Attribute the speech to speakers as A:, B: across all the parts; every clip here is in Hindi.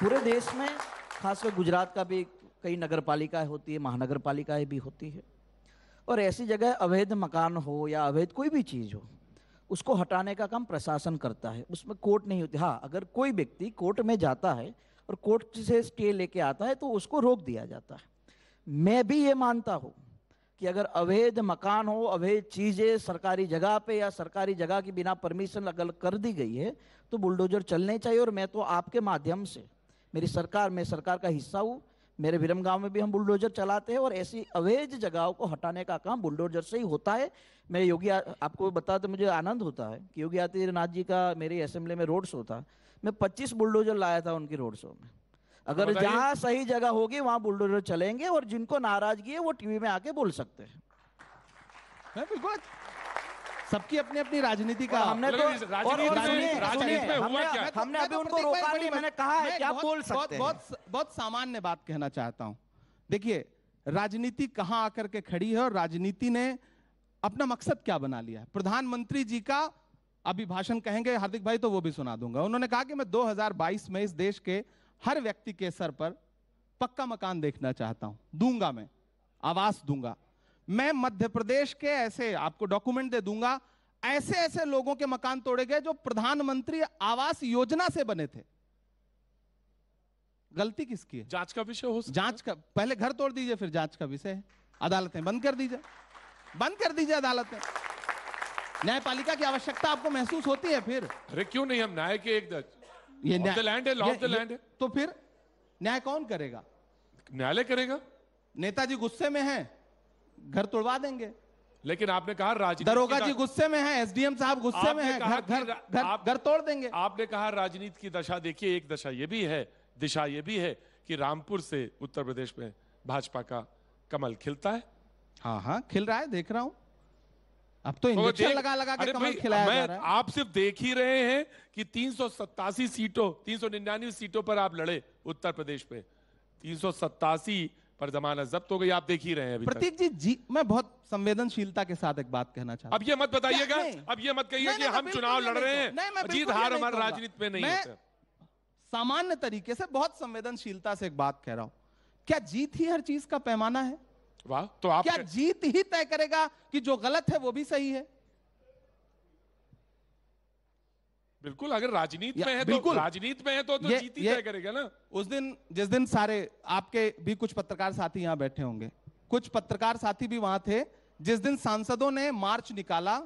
A: पूरे देश में खासकर गुजरात का भी कई नगर पालिकाएं होती है, महानगर पालिकाएं भी होती है, और ऐसी जगह अवैध मकान हो या अवैध कोई भी चीज़ हो, उसको हटाने का काम प्रशासन करता है। उसमें कोर्ट नहीं होती। हाँ, अगर कोई व्यक्ति कोर्ट में जाता है और कोर्ट से स्टे लेके आता है तो उसको रोक दिया जाता है। मैं भी ये मानता हूँ कि अगर अवैध मकान हो, अवैध चीज़ें सरकारी जगह पे या सरकारी जगह की बिना परमिशन अगर कर दी गई है तो बुलडोजर चलने चाहिए। और मैं तो आपके माध्यम से, मैं सरकार का हिस्सा हूँ, मेरे विरमगांव में भी हम बुलडोजर चलाते हैं और ऐसी अवैध जगहों को हटाने का काम बुलडोजर से ही होता है। मैं आपको बताते मुझे आनंद होता है कि योगी आदित्यनाथ जी का मेरी असेंबली में रोड शो था, मैं 25 बुलडोजर लाया था उनकी रोड शो में। अगर जहां सही जगह होगी वहां बुलडोजर चलेंगे और जिनको नाराजगी है वो टीवी में आके बोल सकते हैं।
B: बिल्कुल, सबकी अपनी अपनी राजनीति का।
A: हमने तो हमने अभी उनको रोका नहीं, मैंने कहा है कि आप बोल सकते हैं।
B: बहुत सामान्य बात कहना चाहता हूं। देखिए, राजनीति कहां आकर के खड़ी है और राजनीति ने अपना मकसद क्या बना लिया है। प्रधानमंत्री जी का अभी भाषण कहेंगे हार्दिक भाई तो वो भी सुना दूंगा। उन्होंने कहा कि मैं 2022 में इस देश के हर व्यक्ति के सर पर पक्का मकान देखना चाहता हूं, दूंगा, मैं आवास दूंगा। मैं मध्य प्रदेश के ऐसे, आपको डॉक्यूमेंट दे दूंगा, ऐसे ऐसे लोगों के मकान तोड़े गए जो प्रधानमंत्री आवास योजना से बने थे। गलती किसकी है?
C: जांच का विषय हो सकता है।
B: जांच का, पहले घर तोड़ दीजिए फिर जांच का विषय है। अदालतें बंद कर दीजिए अदालतें। न्यायपालिका की आवश्यकता आपको महसूस होती है फिर?
C: अरे क्यों नहीं, हम न्याय के एक
B: ये
C: लैंड है, लॉ ऑफ द लैंड है।
B: तो फिर न्याय कौन करेगा?
C: न्यायालय करेगा।
B: नेताजी गुस्से में हैं, घर तोड़वा देंगे।
C: लेकिन आपने कहा राजनीति,
B: दरोगा जी गुस्से में हैं, एसडीएम साहब गुस्से में हैं, घर तोड़ देंगे।
C: आपने कहा राजनीति की दशा देखिए, एक दशा ये भी है, दिशा ये भी है कि रामपुर से उत्तर प्रदेश में भाजपा का कमल खिलता है।
B: हाँ, खिल रहा है, देख रहा हूं। अब तो इंजेक्शन लगा के कमल खिलाया जा रहा है।
C: आप सिर्फ देख ही रहे हैं कि 387 सीटों, 399 सीटों पर आप लड़े उत्तर प्रदेश में, 387 पर जमानत जब्त हो गई। आप देख ही रहे हैं अभी
B: प्रतीक जी, मैं बहुत संवेदनशीलता के साथ एक बात कहना चाहता हूं।
C: अब ये मत बताइएगा, अब ये मत कहिए कि हम चुनाव लड़ रहे हैं, जीत हार हमारी राजनीति में नहीं होता।
B: सामान्य तरीके से बहुत संवेदनशीलता से एक बात कह रहा हूं। क्या जीत ही हर चीज का पैमाना है?
C: वाह, तो आप
B: क्या जीत ही तय करेगा कि जो गलत है वो भी सही है?
C: बिल्कुल, अगर राजनीति में है तो राजनीति में है तो जीत ही तय करेगा ना।
B: उस दिन, जिस दिन सारे आपके भी कुछ पत्रकार साथी यहां बैठे होंगे, कुछ पत्रकार साथी भी वहां थे जिस दिन सांसदों ने मार्च निकाला,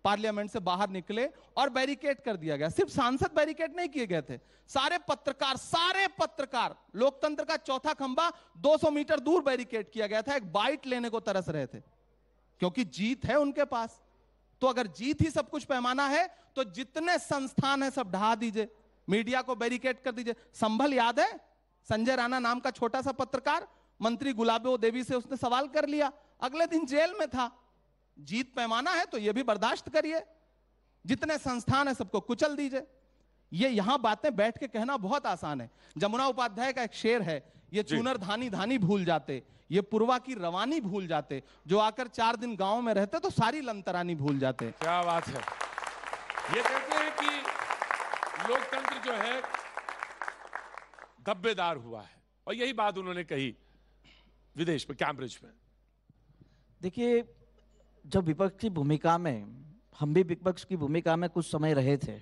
B: पार्लियामेंट से बाहर निकले और बैरिकेड कर दिया गया। सिर्फ सांसद बैरिकेड नहीं किए गए थे, सारे पत्रकार, लोकतंत्र का चौथा खंबा 200 मीटर दूर बैरिकेड किया गया था। एक बाइट लेने को तरस रहे थे, क्योंकि जीत है उनके पास। तो अगर जीत ही सब कुछ पैमाना है तो जितने संस्थान है सब ढहा दीजिए, मीडिया को बैरिकेड कर दीजिए। संभल याद है, संजय राणा नाम का छोटा सा पत्रकार, मंत्री गुलाबो देवी से उसने सवाल कर लिया, अगले दिन जेल में था। जीत पैमाना है तो यह भी बर्दाश्त करिए, जितने संस्थान है सबको कुचल दीजिए। ये यहां बातें बैठ के कहना बहुत आसान है। जमुना उपाध्याय का एक शेर है, ये चूनर धानी धानी भूल जाते, ये पुरवा की रवानी भूल जाते, जो आकर 4 दिन गांव में रहते तो सारी लंतरानी भूल जाते।
C: क्या बात है। ये कहते हैं कि लोकतंत्र जो है धब्बेदार हुआ है, और यही बात उन्होंने कही विदेश में, कैम्ब्रिज में।
A: देखिए, जब विपक्ष की भूमिका में, हम भी विपक्ष की भूमिका में कुछ समय रहे थे,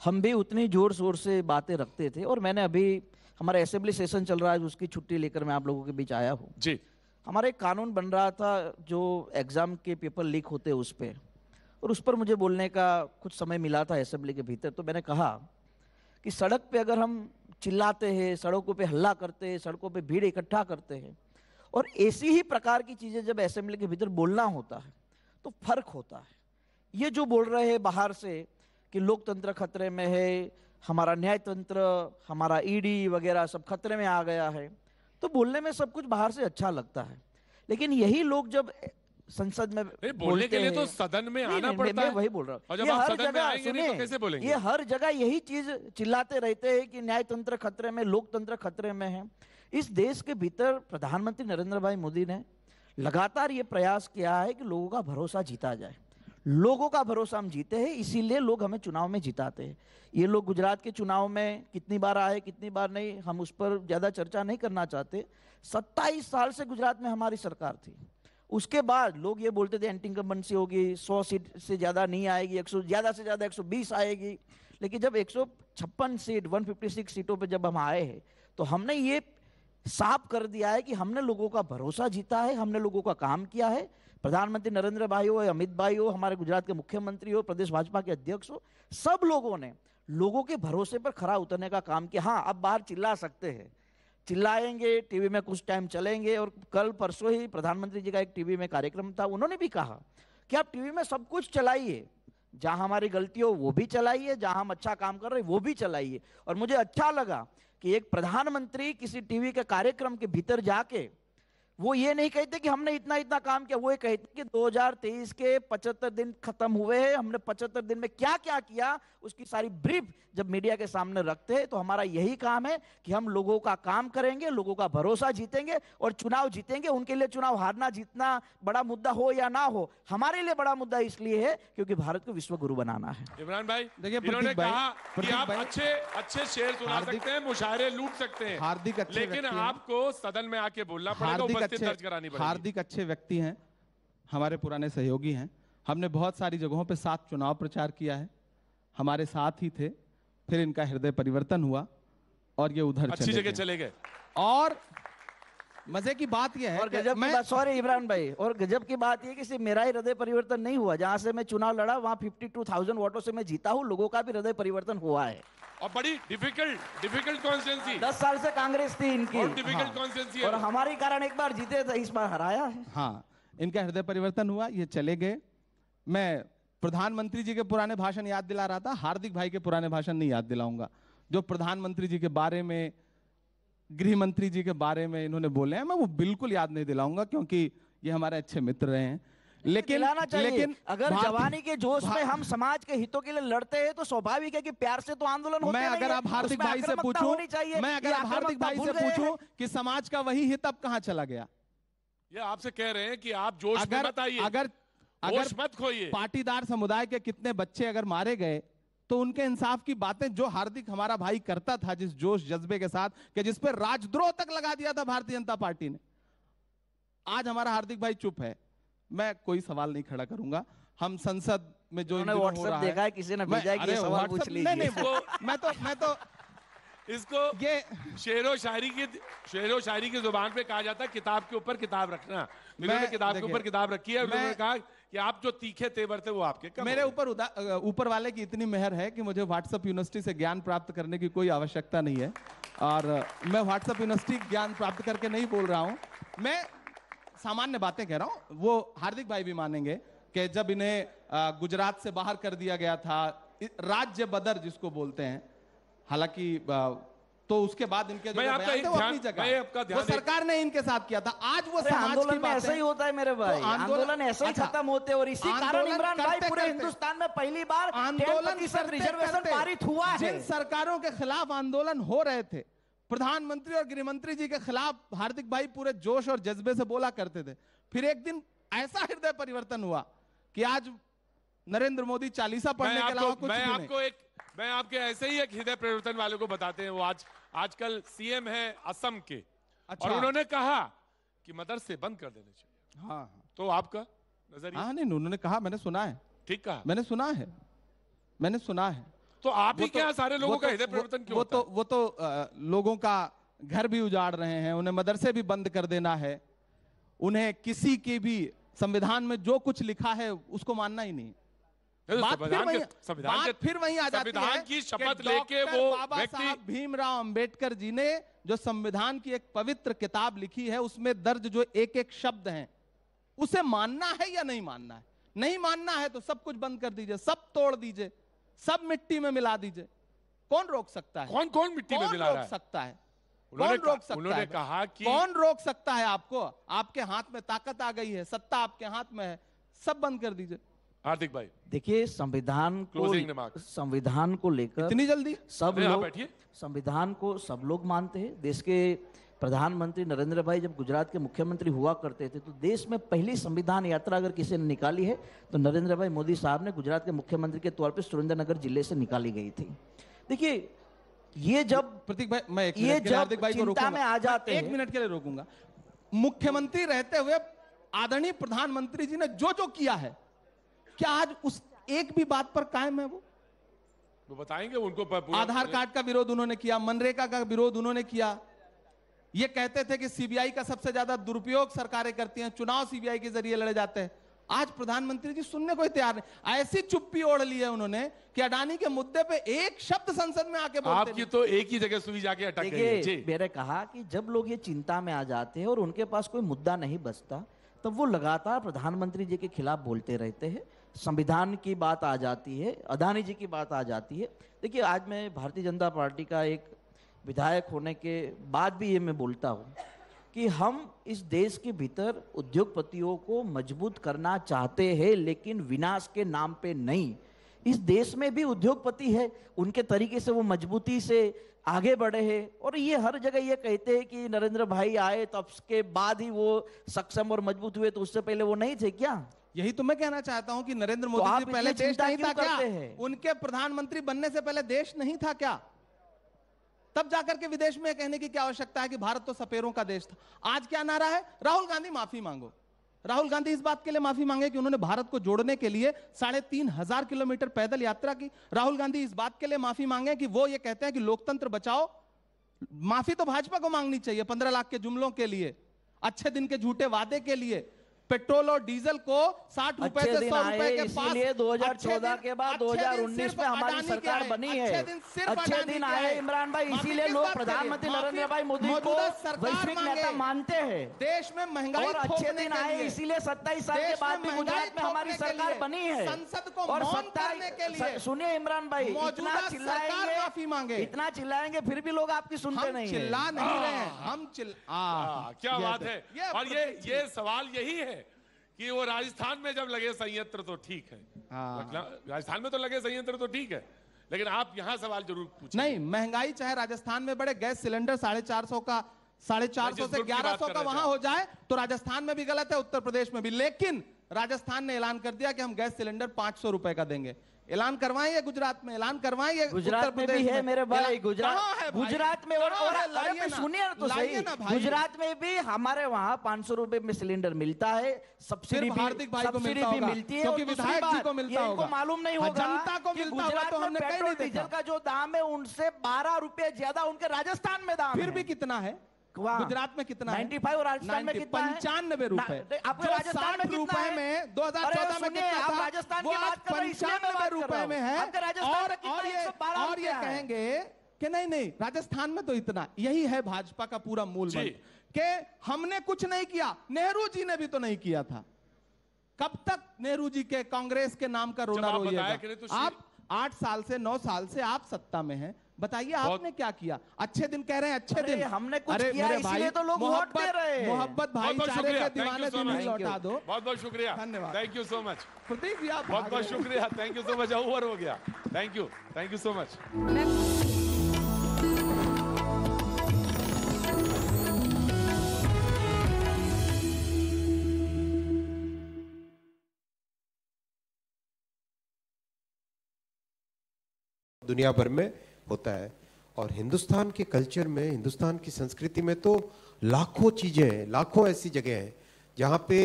A: हम भी उतनी जोर शोर से बातें रखते थे। और मैंने अभी, हमारा असेंबली सेशन चल रहा है, उसकी छुट्टी लेकर मैं आप लोगों के बीच आया हूँ
C: जी।
A: हमारा एक कानून बन रहा था जो एग्जाम के पेपर लीक होते उस पर, और उस पर मुझे बोलने का कुछ समय मिला था असेंबली के भीतर। तो मैंने कहा कि सड़क पे अगर हम चिल्लाते हैं, सड़कों पे हल्ला करते हैं, सड़कों पे भीड़ इकट्ठा करते हैं, और ऐसी ही प्रकार की चीज़ें जब असेंबली के भीतर बोलना होता है तो फर्क होता है। ये जो बोल रहे हैं बाहर से कि लोकतंत्र खतरे में है, हमारा न्यायतंत्र, हमारा ईडी वगैरह सब खतरे में आ गया है, तो बोलने में सब कुछ बाहर से अच्छा लगता है। लेकिन यही लोग जब संसद में
C: बोलने के लिए तो सदन में आना पड़ता है।
A: वही बोल रहा हूँ,
C: जब आप सदन में आएंगे नहीं तो कैसे बोलेंगे?
A: ये हर जगह यही चीज चिल्लाते रहते हैं कि न्यायतंत्र खतरे में, लोकतंत्र खतरे में है। इस देश के भीतर प्रधानमंत्री नरेंद्र भाई मोदी ने लगातार ये प्रयास किया है कि लोगों का भरोसा जीता जाए, लोगों का भरोसा हम जीते हैं, इसीलिए लोग हमें चुनाव में जिताते हैं। ये लोग गुजरात के चुनाव में कितनी बार आए कितनी बार नहीं, हम उस पर ज़्यादा चर्चा नहीं करना चाहते। 27 साल से गुजरात में हमारी सरकार थी। उसके बाद लोग ये बोलते थे एंटी इनकम्बेंसी होगी, 100 सीट से ज़्यादा नहीं आएगी, 100 ज़्यादा से ज़्यादा 120 आएगी। लेकिन जब 156 सीट 156 सीटों पर जब हम आए हैं तो हमने ये साफ कर दिया है कि हमने लोगों का भरोसा जीता है, हमने लोगों का काम किया है। प्रधानमंत्री नरेंद्र भाई हो, अमित भाई हो, हमारे गुजरात के मुख्यमंत्री हो, प्रदेश भाजपा के अध्यक्ष हो, सब लोगों ने लोगों के भरोसे पर खरा उतरने का काम किया। हाँ, अब बाहर चिल्ला सकते हैं, चिल्लाएंगे, टीवी में कुछ टाइम चलेंगे। और कल परसों ही प्रधानमंत्री जी का एक टीवी में कार्यक्रम था, उन्होंने भी कहा कि आप टीवी में सब कुछ चलाइए, जहां हमारी गलती हो वो भी चलाइए, जहां हम अच्छा काम कर रहे हैं वो भी चलाइए। और मुझे अच्छा लगा कि एक प्रधानमंत्री किसी टीवी के कार्यक्रम के भीतर जाके वो ये नहीं कहते कि हमने इतना इतना काम किया, वो ये कहते कि 2023 के 75 दिन खत्म हुए हैं, हमने 75 दिन में क्या क्या किया उसकी सारी ब्रीफ जब मीडिया के सामने रखते हैं। तो हमारा यही काम है कि हम लोगों का काम करेंगे, लोगों का भरोसा जीतेंगे और चुनाव जीतेंगे। उनके लिए चुनाव हारना जीतना बड़ा मुद्दा हो या ना हो, हमारे लिए बड़ा मुद्दा इसलिए है क्योंकि भारत को विश्व गुरु बनाना है।
C: इमरान भाई,
B: देखिए,
C: इन्होंने कहा कि
B: प्रतीक
C: आप
B: भाई,
C: अच्छे शेर सुना सकते हैं, मुशायरे लूट सकते हैं,
B: हार्दिक अच्छे
C: लेकिन
B: व्यक्ति हैं।
C: आपको सदन में आके बोलना पड़ेगा, उपस्थिति दर्ज करानी पड़ेगी।
B: हार्दिक अच्छे व्यक्ति हैं, हमारे पुराने सहयोगी हैं। हमने बहुत सारी जगहों पे साथ चुनाव प्रचार किया है, हमारे साथ ही थे। फिर इनका हृदय परिवर्तन हुआ और ये उधर
C: अच्छी जगह चले गए।
B: और मजे की बात यह है
A: और गजब की बात, सॉरी इमरान भाई, और गजब की बात यह कि सिर्फ मेरा ही हृदय परिवर्तन नहीं हुआ, जहां से मैं चुनाव लड़ा वहां 52,000 वोटों से मैं जीता हूं, लोगों का भी हृदय परिवर्तन हुआ है।
C: और बड़ी डिफिकल्ट कॉन्स्टिट्यूंसी,
A: 10 साल से कांग्रेस थी इनकी,
C: और डिफिकल्ट कॉन्स्टिट्यूंसी है,
A: और हमारे कारण एक बार जीते थे, इस बार हराया है।
B: हाँ, इनका हृदय परिवर्तन हुआ, ये चले गए। मैं प्रधानमंत्री जी के पुराने भाषण याद दिला रहा था, हार्दिक भाई के पुराने भाषण नहीं याद दिलाऊंगा। जो प्रधानमंत्री जी के बारे में, गृह मंत्री जी के बारे में इन्होंने बोले हैं, मैं वो बिल्कुल याद नहीं दिलाऊंगा क्योंकि ये हमारे अच्छे मित्र रहे हैं। लेकिन
A: अगर जवानी के जोश में हम समाज के हितों के लिए लड़ते हैं तो स्वाभाविक है कि प्यार से तो आंदोलन होते
B: मैं अगर आप हार्दिक भाई से पूछूं, कि समाज का वही हित अब कहां चला गया,
C: ये आपसे कह रहे हैं कि आप जोश में मत आइए,
B: अगर
C: मत खोइए।
B: पाटीदार समुदाय के कितने बच्चे अगर मारे गए तो उनके इंसाफ की बातें जो हार्दिक हमारा भाई करता था, जिस जोश जज्बे के साथ, कि जिस पर राजद्रोह तक लगा दिया था भारतीय जनता पार्टी ने, आज हमारा हार्दिक भाई चुप है। मैं कोई सवाल नहीं खड़ा करूंगा। हम संसद में जो
A: व्हाट्सएप देखा है, किसी ने भेजा है कि ये सवाल पूछ लीजिए।
B: मैं तो
C: इसको ये शेरो शायरी की जुबान पे कहा जाता है किताब के ऊपर किताब रखना। मैंने किताब के ऊपर किताब रखी है, उन्होंने कहा कि आप जो तीखे तेवर थे वो आपके
B: मेरे ऊपर वाले की इतनी मेहर है कि मुझे व्हाट्सएप यूनिवर्सिटी से ज्ञान प्राप्त करने की कोई आवश्यकता नहीं है, और मैं व्हाट्सएप यूनिवर्सिटी ज्ञान प्राप्त करके नहीं बोल रहा हूं, मैं सामान्य बातें कह रहा हूं। वो हार्दिक भाई भी मानेंगे कि जब इन्हें गुजरात से बाहर कर दिया गया था, राज्य बदर जिसको बोलते हैं, हालांकि तो उसके बाद इनके जो बयान थे वो अपनी जगह, वो सरकार ने इनके साथ किया था। आज वो
A: आंदोलन में ऐसा ही होता है मेरे भाई, आंदोलन ऐसे ही खत्म होते हैं, और इसी कारण इमरान भाई पूरे हिंदुस्तान में पहली बार
B: आंदोलन
A: रिजर्वेशन पारित हुआ है।
B: जिन सरकारों के खिलाफ आंदोलन हो रहे थे, प्रधानमंत्री और गृह मंत्री जी के खिलाफ हार्दिक भाई पूरे जोश और जज्बे से बोला करते थे। फिर एक दिन ऐसा हृदय परिवर्तन हुआ कि आज नरेंद्र मोदी चालीसा पढ़ने के अलावा कुछ नहीं।
C: मैं आपके ऐसे ही एक हृदय परिवर्तन वाले को बताते हैं। वो आजकल सीएम है असम के, और उन्होंने कहा कि मदरसे बंद कर देने चाहिए।
B: हाँ,
C: तो आपका नजरिया?
B: हाँ, नहीं, उन्होंने कहा, मैंने सुना है।
C: ठीक कहा,
B: मैंने सुना है।
C: तो आप ही क्या सारे लोगों का हृदय परिवर्तन क्यों होता है?
B: वो तो लोगों का घर भी उजाड़ रहे हैं, उन्हें मदरसे भी बंद कर देना है, उन्हें किसी के भी संविधान में जो कुछ लिखा है उसको मानना ही नहीं। बात फिर वहीं आ जाती है
C: की शपथ लेके वो
B: बाबा साहब भीमराव अंबेडकर जी ने जो संविधान की एक पवित्र किताब लिखी है, उसमें दर्ज जो एक एक शब्द हैं, उसे मानना है या नहीं मानना है? नहीं मानना है तो सब कुछ बंद कर दीजिए, सब तोड़ दीजिए, सब मिट्टी में मिला दीजिए। कौन रोक सकता है?
C: कौन मिट्टी में मिला रहा है?
B: सकता है?
C: उन्होंने कहा कि
B: कौन रोक सकता है आपको? आपके हाथ में ताकत आ गई है, सत्ता आपके हाथ में है, सब बंद कर दीजिए।
C: हार्दिक भाई,
A: देखिए, संविधान को लेकर
B: इतनी जल्दी
A: सब लोग, संविधान को सब लोग मानते हैं। देश के प्रधानमंत्री नरेंद्र भाई जब गुजरात के मुख्यमंत्री हुआ करते थे तो देश में पहली संविधान यात्रा अगर किसी ने निकाली है तो नरेंद्र भाई मोदी साहब ने गुजरात के मुख्यमंत्री के तौर पे सुरेंद्रनगर जिले से निकाली गई थी। देखिए ये जब
B: प्रतीक भाई, मैं
A: ये जब
B: हार्दिक भाई को
A: चिंता में आ जाते
B: एक मिनट के लिए रोकूंगा। मुख्यमंत्री रहते हुए आदरणीय प्रधानमंत्री जी ने जो जो किया है, क्या आज उस एक भी बात पर कायम है?
C: वो बताएंगे उनको।
B: आधार कार्ड का विरोध उन्होंने किया, मनरेगा का विरोध उन्होंने किया। ये कहते थे कि सीबीआई का सबसे ज्यादा दुरुपयोग सरकारें करती हैं, चुनाव सीबीआई के जरिए लड़े जाते हैं। आज प्रधानमंत्री जी सुनने को ही तैयार नहीं। ऐसी चुप्पी ओढ़ ली है उन्होंने कि अडानी के मुद्दे पे एक शब्द संसद में आके बोलते
C: आपकी तो एक ही जगह सुई जाके अटक गई है। जी,
A: मैंने कहा कि जब लोग ये चिंता में आ जाते हैं और उनके पास कोई मुद्दा नहीं बचता तब वो लगातार प्रधानमंत्री जी के खिलाफ बोलते रहते हैं। संविधान की बात आ जाती है, अडानी जी की बात आ जाती है। देखिए आज मैं भारतीय जनता पार्टी का एक विधायक होने के बाद भी ये मैं बोलता हूँ कि हम इस देश के भीतर उद्योगपतियों को मजबूत करना चाहते हैं, लेकिन विनाश के नाम पे नहीं। इस देश में भी उद्योगपति है, उनके तरीके से वो मजबूती से आगे बढ़े हैं और ये हर जगह ये कहते हैं कि नरेंद्र भाई आए तब के बाद ही वो सक्षम और मजबूत हुए, तो उससे पहले वो नहीं थे क्या?
B: यही तो मैं कहना चाहता हूं कि नरेंद्र मोदी जी पहले देश नहीं था क्या? उनके प्रधानमंत्री बनने से पहले देश नहीं था क्या? तब जाकर के विदेश में कहने की क्या आवश्यकता है कि भारत तो सपेरों का देश था? आज क्या नारा है? राहुल गांधी माफी मांगो। राहुल गांधी इस बात के लिए माफी मांगे कि उन्होंने भारत को जोड़ने के लिए 3,500 किलोमीटर पैदल यात्रा की। राहुल गांधी इस बात के लिए माफी मांगे कि वो ये कहते हैं कि लोकतंत्र बचाओ। माफी तो भाजपा को मांगनी चाहिए 15 लाख के जुमलों के लिए, अच्छे दिन के झूठे वादे के लिए, पेट्रोल और डीजल को 60 रुपए से 100 रुपए के पास।
A: इसीलिए 2014 के बाद 2019 में हमारी सरकार बनी है। अच्छे दिन आए इमरान भाई, इसीलिए लोग प्रधानमंत्री नरेंद्र भाई मोदी को वैश्विक नेता मानते हैं।
B: देश में महंगाई
A: और अच्छे दिन आए इसीलिए 27 साल के बाद भी गुजरात में हमारी सरकार बनी है।
B: संसद को
A: और
B: मौन करने के लिए
A: सुनिए इमरान भाई, इतना चिल्लाएंगे,
B: माफी मांगे,
A: इतना चिल्लाएंगे फिर भी लोग आपकी सुनते नहीं।
B: चिल्ला नहीं रहे, हम
C: क्या बात है। और ये सवाल यही है कि वो राजस्थान में जब लगे संयंत्र तो ठीक है, राजस्थान में तो लगे संयंत्र तो ठीक है, लेकिन आप यहां सवाल जरूर पूछें।
B: नहीं, महंगाई चाहे राजस्थान में बढ़े, गैस सिलेंडर 450 का 450 से 1100 का वहां हो जाए तो राजस्थान में भी गलत है, उत्तर प्रदेश में भी। लेकिन राजस्थान ने ऐलान कर दिया कि हम गैस सिलेंडर 500 रुपए का देंगे। ऐलान करवाएं गुजरात में, ऐलान करवाएं
A: गुजरात में भी है मेरे भाई। गुजरात में और सुनिए तो सही, गुजरात में भी हमारे वहाँ 500 रुपए में सिलेंडर मिलता है, सब्सिडी भी मिलती है।
B: क्योंकि विधायक जी को मिलता होगा,
A: मालूम नहीं होगा
B: जनता को मिलता होगा। तो हमने
A: पेट्रोल डीजल का जो दाम है उनसे 12 रुपए ज्यादा उनके राजस्थान में दाम।
B: फिर भी कितना है गुजरात में? कितना
A: 95 और राजस्थान में कितना है?
B: 95 रुपए।
A: आपके राजस्थान में कितना है?
B: में 2014 में कितना था?
A: राजस्थान की बात कर रहे हैं,
B: 95 रुपए में है।
A: और
B: ये कहेंगे कि नहीं राजस्थान में तो इतना। यही है भाजपा का पूरा मूल मंत्र कि हमने कुछ नहीं किया, नेहरू जी ने भी तो नहीं किया था। कब तक नेहरू जी के कांग्रेस के नाम का रोना रोइएगा? आप 8 साल से 9 साल से आप सत्ता में हैं, बताइए आपने क्या किया? अच्छे दिन कह रहे हैं, अच्छे दिन
A: हमने कुछ किया इसलिए तो लोग वोट दे रहे हैं।
B: मोहब्बत भाईचारे के दीवाने दिन ही लौटा दो।
C: बहुत बहुत शुक्रिया,
B: धन्यवाद,
C: थैंक यू सो मच।
B: प्रतीक भी आप
C: बहुत बहुत शुक्रिया, thank you so much. Over हो गया, थैंक यू सो मच।
D: दुनिया भर में होता है और हिंदुस्तान के कल्चर में, हिंदुस्तान की संस्कृति में तो लाखों चीजें हैं, लाखों ऐसी जगह हैं जहां पे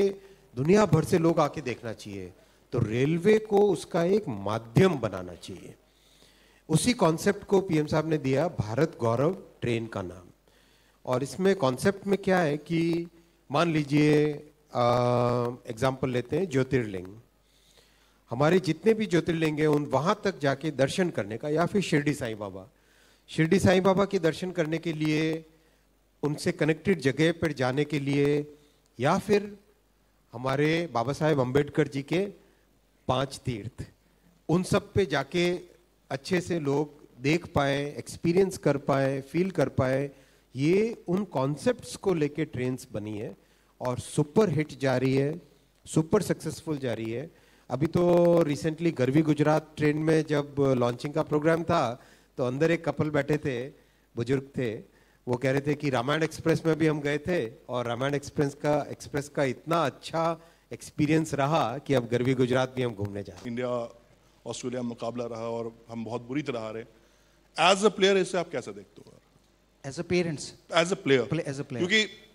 D: दुनिया भर से लोग आके देखना चाहिए। तो रेलवे को उसका एक माध्यम बनाना चाहिए। उसी कॉन्सेप्ट को पीएम साहब ने दिया भारत गौरव ट्रेन का नाम। और इसमें कॉन्सेप्ट में क्या है कि मान लीजिए एग्जाम्पल लेते हैं ज्योतिर्लिंग। हमारे जितने भी ज्योतिर्लिंग हैं उन वहां तक जाके दर्शन करने का, या फिर शिरडी साईं बाबा के दर्शन करने के लिए, उनसे कनेक्टेड जगह पर जाने के लिए, या फिर हमारे बाबा साहेब अम्बेडकर जी के 5 तीर्थ, उन सब पे जाके अच्छे से लोग देख पाए, एक्सपीरियंस कर पाए, फील कर पाए। ये उन कॉन्सेप्ट्स को लेके ट्रेन्स बनी है और सुपर हिट जा रही है, सुपर सक्सेसफुल जा रही है। अभी तो रिसेंटली गरवी गुजरात ट्रेन में जब लॉन्चिंग का प्रोग्राम था तो अंदर एक कपल बैठे थे, बुजुर्ग थे, वो कह रहे थे कि रामायण एक्सप्रेस में भी हम गए थे और रामायण एक्सप्रेस का इतना अच्छा एक्सपीरियंस रहा कि अब गरवी गुजरात भी हम घूमने जा रहे हैं।
E: इंडिया ऑस्ट्रेलिया मुकाबला रहा और हम बहुत बुरी तरह हारे। एज अ प्लेयर इसे आप कैसे देखते हो?
F: As a parents,
E: as a player,
F: as a player,
E: क्योंकि